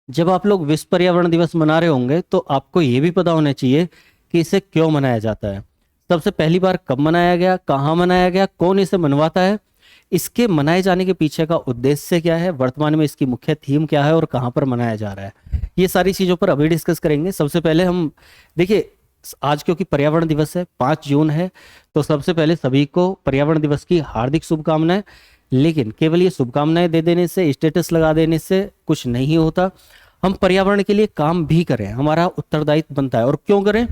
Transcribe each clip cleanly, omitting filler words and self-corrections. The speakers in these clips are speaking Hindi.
जब आप लोग विश्व पर्यावरण दिवस मना रहे होंगे तो आपको ये भी पता होना चाहिए कि इसे क्यों मनाया जाता है। सबसे पहली बार कब मनाया गया, कहाँ मनाया गया, कौन इसे मनवाता है, इसके मनाए जाने के पीछे का उद्देश्य क्या है, वर्तमान में इसकी मुख्य थीम क्या है और कहाँ पर मनाया जा रहा है, ये सारी चीज़ों पर अभी डिस्कस करेंगे। सबसे पहले हम देखिए, आज क्योंकि पर्यावरण दिवस है, 5 जून है, तो सबसे पहले सभी को पर्यावरण दिवस की हार्दिक शुभकामनाएं। लेकिन केवल ये शुभकामनाएं दे देने से, स्टेटस लगा देने से कुछ नहीं होता। हम पर्यावरण के लिए काम भी करें, हमारा उत्तरदायित्व बनता है। और क्यों करें?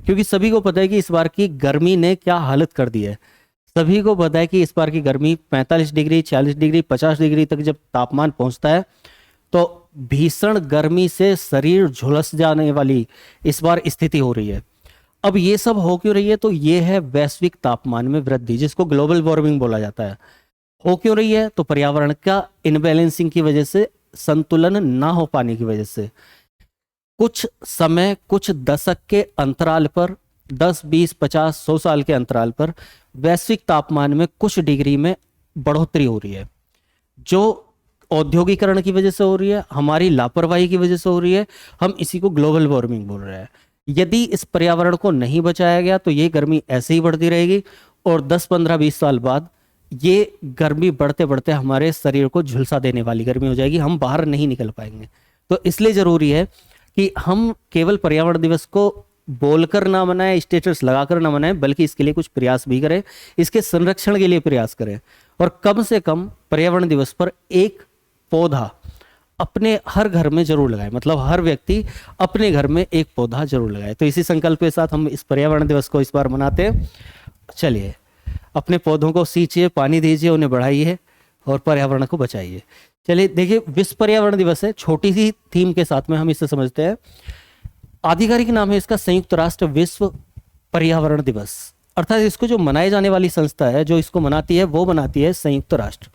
क्योंकि सभी को पता है कि इस बार की गर्मी ने क्या हालत कर दी है। सभी को पता है कि इस बार की गर्मी 45 डिग्री, 40 डिग्री, 50 डिग्री तक जब तापमान पहुंचता है तो भीषण गर्मी से शरीर झुलस जाने वाली इस बार स्थिति हो रही है। अब ये सब हो क्यों रही है? तो ये है वैश्विक तापमान में वृद्धि, जिसको ग्लोबल वार्मिंग बोला जाता है। हो क्यों रही है? तो पर्यावरण का इनबैलेंसिंग की वजह से, संतुलन ना हो पाने की वजह से। कुछ समय, कुछ दशक के अंतराल पर, 10, 20, 50, 100 साल के अंतराल पर वैश्विक तापमान में कुछ डिग्री में बढ़ोतरी हो रही है, जो औद्योगिकरण की वजह से हो रही है, हमारी लापरवाही की वजह से हो रही है। हम इसी को ग्लोबल वार्मिंग बोल रहे हैं। यदि इस पर्यावरण को नहीं बचाया गया तो ये गर्मी ऐसे ही बढ़ती रहेगी और 10, 15, 20 साल बाद ये गर्मी बढ़ते बढ़ते हमारे शरीर को झुलसा देने वाली गर्मी हो जाएगी, हम बाहर नहीं निकल पाएंगे। तो इसलिए जरूरी है कि हम केवल पर्यावरण दिवस को बोलकर ना मनाएं, स्टेटस लगाकर ना मनाएं, बल्कि इसके लिए कुछ प्रयास भी करें, इसके संरक्षण के लिए प्रयास करें। और कम से कम पर्यावरण दिवस पर एक पौधा अपने हर घर में जरूर लगाए, मतलब हर व्यक्ति अपने घर में एक पौधा जरूर लगाए। तो इसी संकल्प के साथ हम इस पर्यावरण दिवस को इस बार मनाते हैं। चलिए, अपने पौधों को सींचिए, पानी दीजिए, उन्हें बढ़ाइए और पर्यावरण को बचाइए। चलिए देखिए, विश्व पर्यावरण दिवस है, छोटी सी थीम के साथ में हम इसे समझते हैं। आधिकारिक नाम है इसका संयुक्त राष्ट्र विश्व पर्यावरण दिवस, अर्थात इसको जो मनाए जाने वाली संस्था है, जो इसको मनाती है, वो मनाती है संयुक्त राष्ट्र।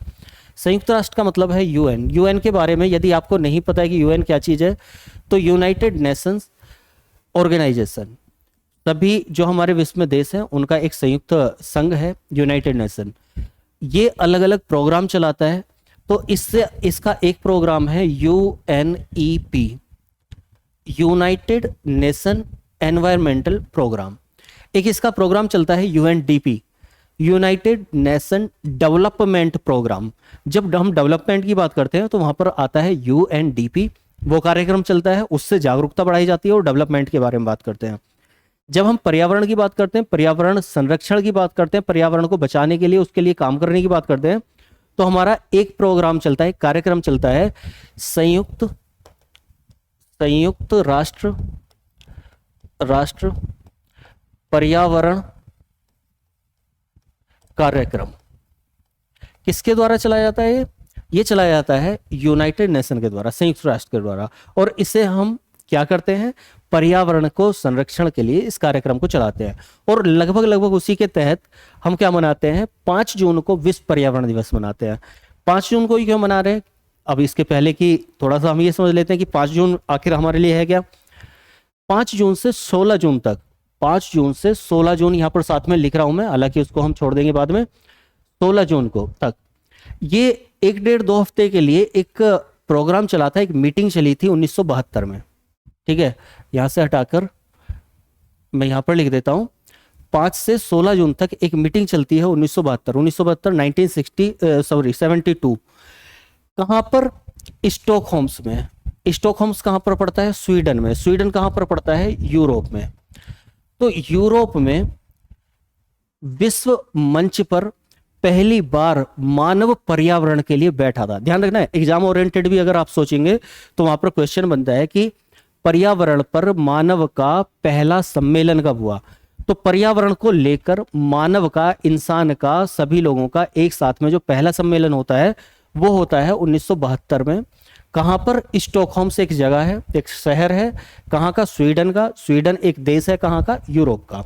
संयुक्त राष्ट्र का मतलब है यूएन। यूएन के बारे में यदि आपको नहीं पता है कि यूएन क्या चीज है, तो यूनाइटेड नेशंस ऑर्गेनाइजेशन, सभी जो हमारे विश्व में देश हैं उनका एक संयुक्त संघ है यूनाइटेड नेशन। ये अलग अलग प्रोग्राम चलाता है। तो इससे इसका एक प्रोग्राम है UNEP, United Nation environmental programme. एक इसका प्रोग्राम चलता है UNDP, United Nation development programme. जब हम डेवलपमेंट की बात करते हैं तो वहां पर आता है यूएनडीपी, वो कार्यक्रम चलता है, उससे जागरूकता बढ़ाई जाती है और डेवलपमेंट के बारे में बात करते हैं। जब हम पर्यावरण की बात करते हैं, पर्यावरण संरक्षण की बात करते हैं, पर्यावरण को बचाने के लिए, उसके लिए काम करने की बात करते हैं, तो हमारा एक प्रोग्राम चलता है, कार्यक्रम चलता है, संयुक्त राष्ट्र पर्यावरण कार्यक्रम। किसके द्वारा चलाया जाता है? ये चलाया जाता है यूनाइटेड नेशन के द्वारा, संयुक्त राष्ट्र के द्वारा। और इसे हम क्या करते हैं? पर्यावरण को संरक्षण के लिए इस कार्यक्रम को चलाते हैं। और लगभग उसी के तहत हम क्या मनाते हैं? 5 जून को विश्व पर्यावरण दिवस मनाते हैं। 5 जून को ही क्यों मना रहे हैं? अब इसके पहले की थोड़ा सा हम ये समझ लेते हैं कि 5 जून आखिर हमारे लिए है क्या। 5 जून से 16 जून तक, 5 जून से 16 जून यहाँ पर साथ में लिख रहा हूं मैं, हालांकि उसको हम छोड़ देंगे बाद में, 16 जून को तक ये 1-1.5-2 हफ्ते के लिए एक प्रोग्राम चला था, एक मीटिंग चली थी 1972 में। ठीक है, यहां से हटाकर मैं यहां पर लिख देता हूं, 5 से 16 जून तक एक मीटिंग चलती है 1972 कहां पर? स्टॉकहोम्स में। स्टॉकहोम्स कहां पर पड़ता है? स्वीडन में। स्वीडन कहां पर पड़ता है? यूरोप में। तो यूरोप में विश्व मंच पर पहली बार मानव पर्यावरण के लिए बैठा था। ध्यान रखना है, एग्जाम ओरिएंटेड भी अगर आप सोचेंगे तो वहां पर क्वेश्चन बनता है कि पर्यावरण पर मानव का पहला सम्मेलन कब हुआ। तो पर्यावरण को लेकर मानव का, इंसान का, सभी लोगों का एक साथ में जो पहला सम्मेलन होता है वो होता है 1972 में। कहां पर? स्टॉकहोम से एक जगह है, एक शहर है। कहां का? स्वीडन का। स्वीडन एक देश है, कहां का? यूरोप का।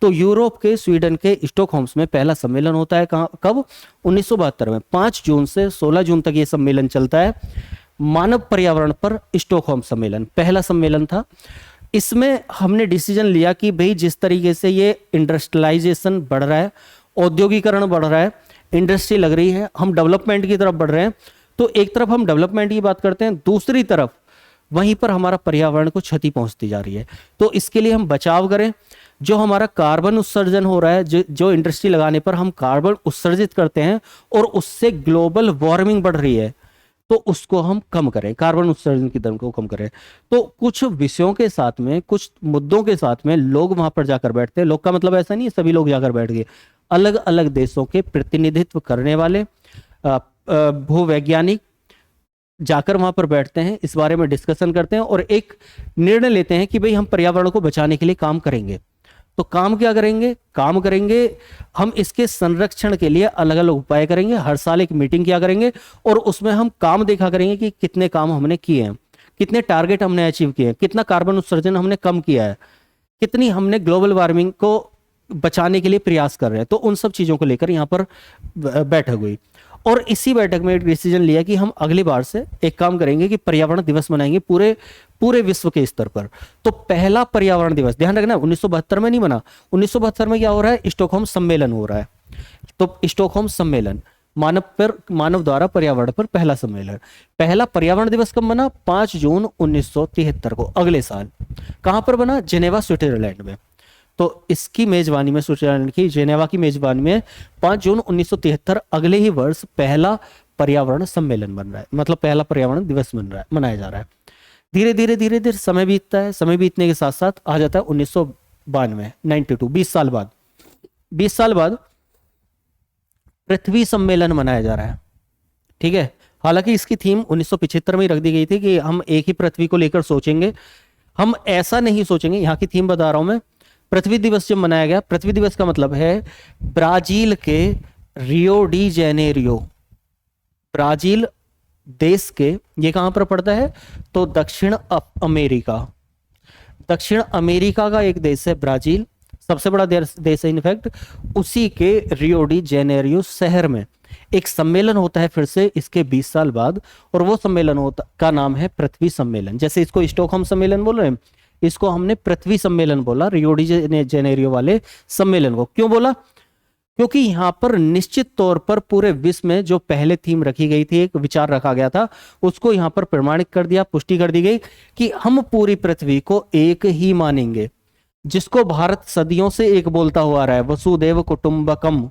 तो यूरोप के, स्वीडन के स्टॉकहोम्स में पहला सम्मेलन होता है। कब? 1972 में। 5 जून से 16 जून तक ये सम्मेलन चलता है। मानव पर्यावरण पर स्टॉकहोम सम्मेलन पहला सम्मेलन था। इसमें हमने डिसीजन लिया कि भाई जिस तरीके से ये इंडस्ट्रियलाइजेशन बढ़ रहा है, औद्योगिकरण बढ़ रहा है, इंडस्ट्री लग रही है, हम डेवलपमेंट की तरफ बढ़ रहे हैं। तो एक तरफ हम डेवलपमेंट की बात करते हैं, दूसरी तरफ वहीं पर हमारा पर्यावरण को क्षति पहुंचती जा रही है। तो इसके लिए हम बचाव करें। जो हमारा कार्बन उत्सर्जन हो रहा है, जो इंडस्ट्री लगाने पर हम कार्बन उत्सर्जित करते हैं और उससे ग्लोबल वार्मिंग बढ़ रही है, तो उसको हम कम करें, कार्बन उत्सर्जन की दर को कम करें। तो कुछ विषयों के साथ में, कुछ मुद्दों के साथ में लोग वहां पर जाकर बैठते हैं। लोग का मतलब ऐसा नहीं है सभी लोग जाकर बैठ गए, अलग अलग देशों के प्रतिनिधित्व करने वाले भूवैज्ञानिक जाकर वहां पर बैठते हैं, इस बारे में डिस्कशन करते हैं और एक निर्णय लेते हैं कि भाई हम पर्यावरण को बचाने के लिए काम करेंगे। तो काम क्या करेंगे? काम करेंगे हम इसके संरक्षण के लिए अलग अलग उपाय करेंगे। हर साल एक मीटिंग किया करेंगे और उसमें हम काम देखा करेंगे कि कितने काम हमने किए हैं, कितने टारगेट हमने अचीव किए हैं, कितना कार्बन उत्सर्जन हमने कम किया है, कितनी हमने ग्लोबल वार्मिंग को बचाने के लिए प्रयास कर रहे हैं। तो उन सब चीजों को लेकर यहाँ पर बैठक हुई और इसी बैठक में एक डिसीजन लिया कि हम अगली बार से एक काम करेंगे कि पर्यावरण दिवस मनाएंगे पूरे विश्व के स्तर पर। तो पहला पर्यावरण दिवस, ध्यान रखना, 1972 में नहीं बना। 1972 में क्या हो रहा है? स्टॉकहोम सम्मेलन हो रहा है। तो स्टॉकहोम सम्मेलन, मानव द्वारा पर्यावरण पर पहला सम्मेलन। पहला पर्यावरण दिवस कब बना? 5 जून 1973 को, अगले साल। कहां पर बना? जेनेवा, स्विट्जरलैंड में। तो इसकी मेजबानी में, स्विट्जरलैंड की जेनेवा की मेजबानी में 5 जून 1973 अगले ही वर्ष पहला पर्यावरण सम्मेलन बन रहा है, मतलब पहला पर्यावरण दिवस बन रहा है, मनाया जा रहा है। धीरे धीरे समय बीतता है। समय बीतने के साथ साथ आ जाता है 1992, 92, 20 साल बाद। 20 साल बाद पृथ्वी सम्मेलन मनाया जा रहा है। ठीक है, हालांकि इसकी थीम 1975 में ही रख दी गई थी कि हम एक ही पृथ्वी को लेकर सोचेंगे, हम ऐसा नहीं सोचेंगे। यहाँ की थीम बता रहा हूं मैं। पृथ्वी दिवस जब मनाया गया, पृथ्वी दिवस का मतलब है ब्राजील के रियो डी जेनेरियो, ब्राजील देश के, ये कहां पर पड़ता है? तो दक्षिण अमेरिका, दक्षिण अमेरिका का एक देश है ब्राजील, सबसे बड़ा देश है इनफैक्ट। उसी के रियो डी जेनेरियो शहर में एक सम्मेलन होता है फिर से इसके 20 साल बाद, और वो सम्मेलन का नाम है पृथ्वी सम्मेलन। जैसे इसको स्टॉकहोम सम्मेलन बोल रहे हैं, इसको हमने पृथ्वी सम्मेलन बोला, रियो डी जेनेरियो वाले सम्मेलन को। क्यों बोला? क्योंकि यहां पर निश्चित तौर पर पूरे विश्व में जो पहले थीम रखी गई थी, एक विचार रखा गया था, उसको यहां पर प्रमाणित कर दिया, पुष्टि कर दी गई कि हम पूरी पृथ्वी को एक ही मानेंगे, जिसको भारत सदियों से एक बोलता हुआ आ रहा है, वसुदेव कुटुंबकम,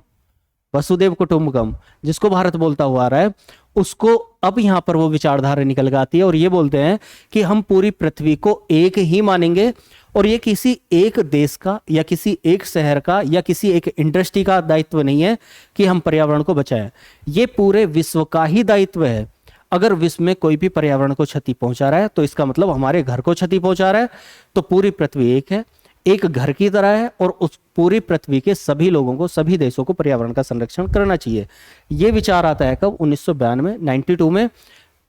वसुदेव कुटुंबकम, जिसको भारत बोलता हुआ आ रहा है, उसको अब यहां पर वो विचारधारा निकल के आती है और ये बोलते हैं कि हम पूरी पृथ्वी को एक ही मानेंगे और ये किसी एक देश का या किसी एक शहर का या किसी एक इंडस्ट्री का दायित्व नहीं है कि हम पर्यावरण को बचाएं, ये पूरे विश्व का ही दायित्व है। अगर विश्व में कोई भी पर्यावरण को क्षति पहुंचा रहा है तो इसका मतलब हमारे घर को क्षति पहुंचा रहा है। तो पूरी पृथ्वी एक है, एक घर की तरह है और उस पूरी पृथ्वी के सभी लोगों को, सभी देशों को पर्यावरण का संरक्षण करना चाहिए। यह विचार आता है कब? 1992, 92 में,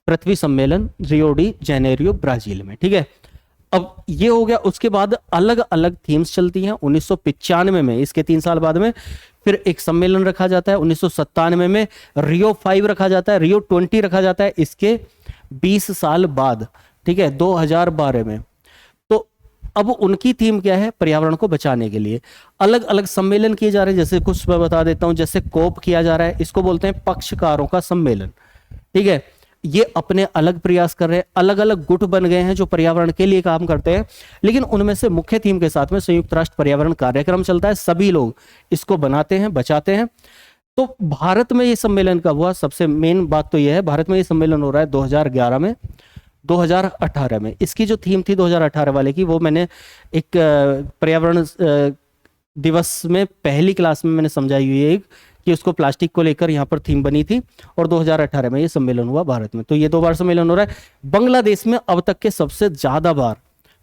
पृथ्वी सम्मेलन रियो डी जेनेरियो, ब्राजील में। ठीक है, अब ये हो गया। उसके बाद अलग अलग थीम्स चलती हैं। 1995 में, इसके 3 साल बाद में, फिर एक सम्मेलन रखा जाता है। 1997 में रियो 5 रखा जाता है, रियो 20 रखा जाता है इसके 20 साल बाद। ठीक है, 2012 में। तो अब उनकी थीम क्या है? पर्यावरण को बचाने के लिए अलग अलग सम्मेलन किए जा रहे हैं। जैसे कुछ मैं बता देता हूं, जैसे कोप किया जा रहा है, इसको बोलते हैं पक्षकारों का सम्मेलन। ठीक है, ये अपने अलग प्रयास कर रहे हैं, अलग अलग गुट बन गए हैं जो पर्यावरण के लिए काम करते हैं, लेकिन उनमें से मुख्य थीम के साथ में संयुक्त राष्ट्र पर्यावरण कार्यक्रम चलता है। सभी लोग इसको बनाते हैं, बचाते हैं। तो भारत में ये सम्मेलन कब हुआ? सबसे मेन बात तो ये है, भारत में ये सम्मेलन हो रहा है 2011 में, 2018 में। इसकी जो थीम थी 2018 वाले की, वो मैंने एक पर्यावरण दिवस में पहली क्लास में मैंने समझाई हुई है एक, कि उसको प्लास्टिक को लेकर यहाँ पर थीम बनी थी, और 2018 में ये सम्मेलन हुआ भारत में। तो ये 2 बार सम्मेलन हो रहा है। बांग्लादेश में अब तक के सबसे ज्यादा बार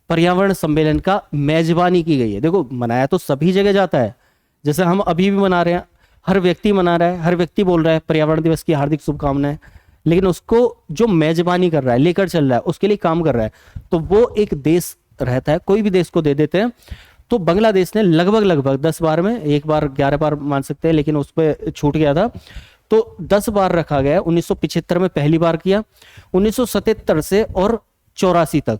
पर्यावरण सम्मेलन का मेजबानी की गई है। देखो, मनाया तो सभी जगह जाता है, जैसे हम अभी भी मना रहे हैं, हर व्यक्ति मना रहा है, हर व्यक्ति बोल रहा है पर्यावरण दिवस की हार्दिक शुभकामनाएं, लेकिन उसको जो मेजबानी कर रहा है, लेकर चल रहा है, उसके लिए काम कर रहा है, तो वो एक देश रहता है, कोई भी देश को दे देते हैं। तो बांग्लादेश ने लगभग 10 बार में, एक बार 11 बार मान सकते हैं, लेकिन उस पर छूट गया था, तो 10 बार रखा गया। 1975 में पहली बार किया, 1977 से और 84 तक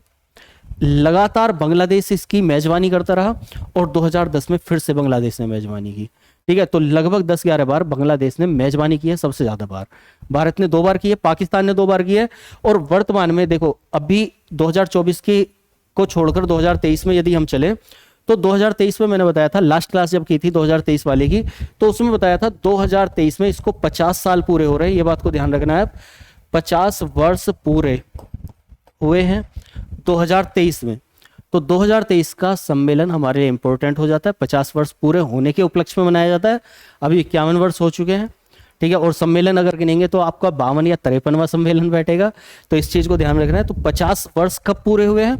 लगातार बांग्लादेश इसकी मेजबानी करता रहा, और 2010 में फिर से बांग्लादेश ने मेजबानी की। ठीक है, तो लगभग 10-11 बार बांग्लादेश ने मेजबानी की है, सबसे ज्यादा बार। भारत ने 2 बार की है, पाकिस्तान ने 2 बार की है। और वर्तमान में देखो, अभी 2024 की को छोड़कर 2023 में यदि हम चले, तो 2023 में मैंने बताया था, लास्ट क्लास जब की थी 2023 वाले की, तो उसमें बताया था 2023 में इसको 50 साल पूरे हो रहे हैं। ये बात को ध्यान रखना है, 50 वर्ष पूरे हुए हैं 2023 में। तो 2023 का सम्मेलन हमारे लिए इंपॉर्टेंट हो जाता है, 50 वर्ष पूरे होने के उपलक्ष्य में मनाया जाता है। अभी 51 वर्ष हो चुके हैं, ठीक है। और सम्मेलन अगर गिनेंगे तो आपका 52 या 53वां सम्मेलन बैठेगा। तो इस चीज को ध्यान रखना है। तो 50 वर्ष कब पूरे हुए हैं?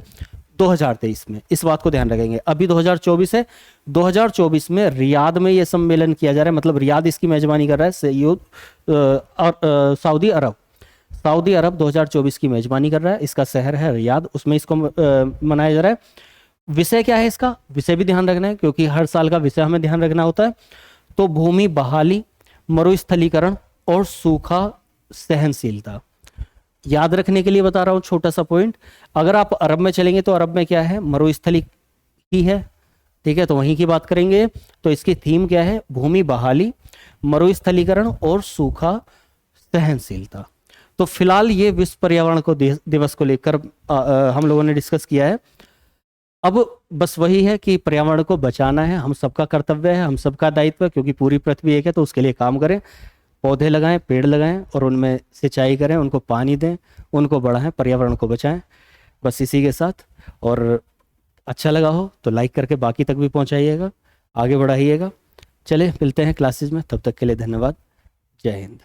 2023 में, इस बात को ध्यान रखेंगे। अभी 2024 है, 2024 में रियाद में ये सम्मेलन किया जा रहा है, मतलब रियाद इसकी मेजबानी कर रहा है, सऊदी अरब। सऊदी अरब 2024 की मेजबानी कर रहा है, इसका शहर है रियाद, उसमें इसको मनाया जा रहा है। विषय क्या है इसका? विषय भी ध्यान रखना है, क्योंकि हर साल का विषय हमें ध्यान रखना होता है। तो भूमि बहाली, मरुस्थलीकरण और सूखा सहनशीलता। याद रखने के लिए बता रहा हूं छोटा सा पॉइंट। अगर आप अरब में चलेंगे तो अरब में क्या है? मरुस्थली ही है, ठीक है, तो वहीं की बात करेंगे। तो इसकी थीम क्या है? भूमि बहाली, मरुस्थलीकरण और सूखा सहनशीलता। तो फिलहाल ये विश्व पर्यावरण को दिवस को लेकर हम लोगों ने डिस्कस किया है। अब बस वही है कि पर्यावरण को बचाना है, हम सबका कर्तव्य है, हम सबका दायित्व है, क्योंकि पूरी पृथ्वी एक है, तो उसके लिए काम करें। पौधे लगाएं, पेड़ लगाएं और उनमें सिंचाई करें, उनको पानी दें, उनको बढ़ाएं, पर्यावरण को बचाएं। बस इसी के साथ, और अच्छा लगा हो तो लाइक करके बाकी तक भी पहुंचाइएगा, आगे बढ़ाइएगा। चले मिलते हैं क्लासेस में, तब तक के लिए धन्यवाद। जय हिंद।